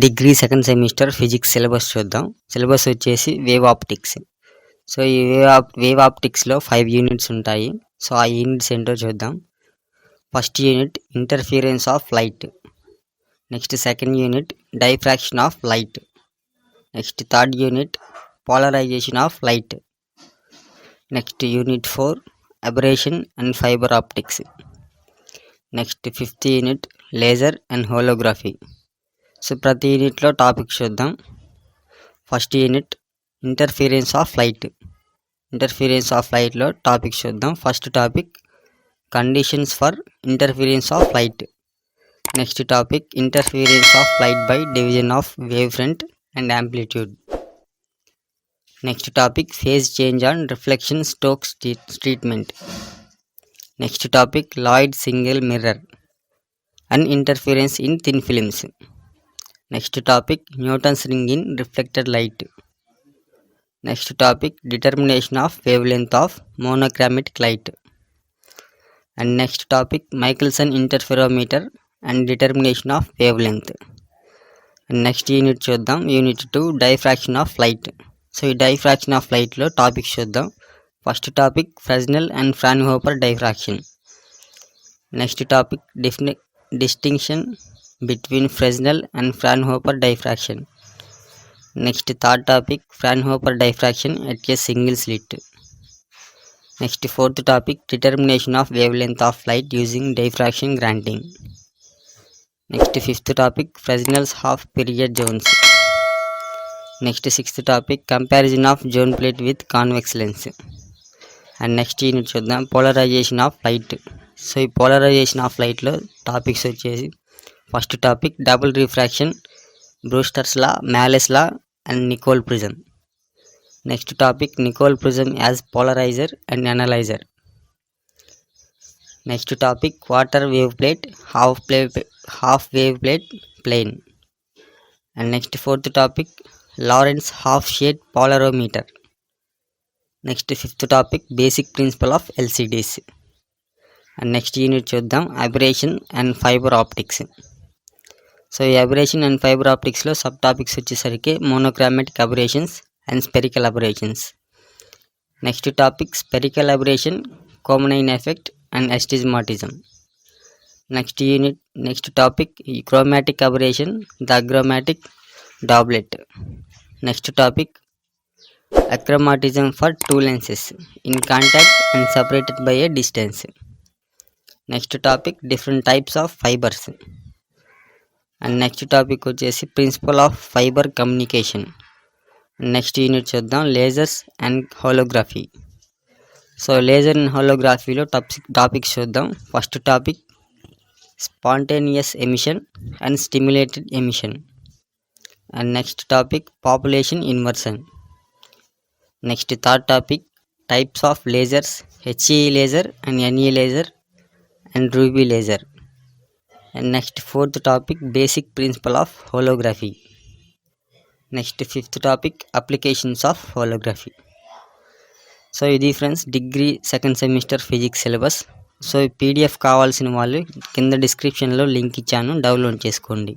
Degree second semester physics syllabus చూద్దాం. Syllabus వచ్చేసి wave optics. So ఈ వేవ్ ఆప్టిక్స్లో 5 యూనిట్స్ ఉంటాయి. సో ఆ యూనిట్స్ ఏంటో చూద్దాం. First unit interference of light, next second unit diffraction of light, next third unit polarisation of light, next unit 4 aberration and fibre optics, next fifth unit laser and holography. So ప్రతి యూనిట్లో topic చూద్దాం. First unit interference of light. Interference of లైట్లో topic చూద్దాం. First topic conditions for interference of light. Next topic interference of light by division of wavefront and amplitude. Next topic phase change and reflection Stokes treatment. Next topic Lloyd single mirror and interference in thin films. Next topic Newton's ring in reflected light. Next topic determination of wavelength of monochromatic light. And next topic Michelson interferometer and determination of wavelength. And next unit చూద్దాం. Unit 2 diffraction of light. So ఈ diffraction of లైట్లో topic చూద్దాం. First topic Fresnel and Fraunhofer diffraction. Next topic distinction between Fresnel and Fraunhofer diffraction. Next third topic Fraunhofer diffraction at a single slit. Next fourth topic determination of wavelength of light using diffraction grating. Next fifth topic Fresnel's half period zones. Next sixth topic comparison of zone plate with convex lens. And next unit చూద్దాం polarization of light. So ఈ polarization of light లో టాపిక్స్ వచ్చేసి first topic double refraction, Brewster's law, Malus law and Nicol prism. Next topic Nicol prism as polariser and analyser. Next topic quarter wave plate, half wave plate plane. And next fourth topic Laurent's half shade polarimeter. Next fifth topic basic principle of LCDs. And next unit చూద్దాం aberration and fibre optics. So ఈ aberration and fibre ఆప్టిక్స్లో sub topics వచ్చేసరికి monochromatic aberrations and spherical aberrations. Next topic spherical aberration, coma and effect and astigmatism. Next topic chromatic aberration, the achromatic doublet. Next topic achromatism for two lenses in contact and separated by a distance. Next topic different types of fibres. And next topic వచ్చేసి principle of fibre communication. Next unit చూద్దాం lasers and holography. So laser and హోలోగ్రఫీలో topics చూద్దాం. First topic spontaneous emission and stimulated emission. And next topic population inversion. Next third topic types of lasers, HE laser and NE laser and ruby laser. And next fourth topic basic principle of holography. Next fifth topic applications of holography. So ఇది friends degree second semester physics syllabus. So ఈ PDF కావాల్సిన వాళ్ళు కింద డిస్క్రిప్షన్లో link ఇచ్చాను, download చేసుకోండి.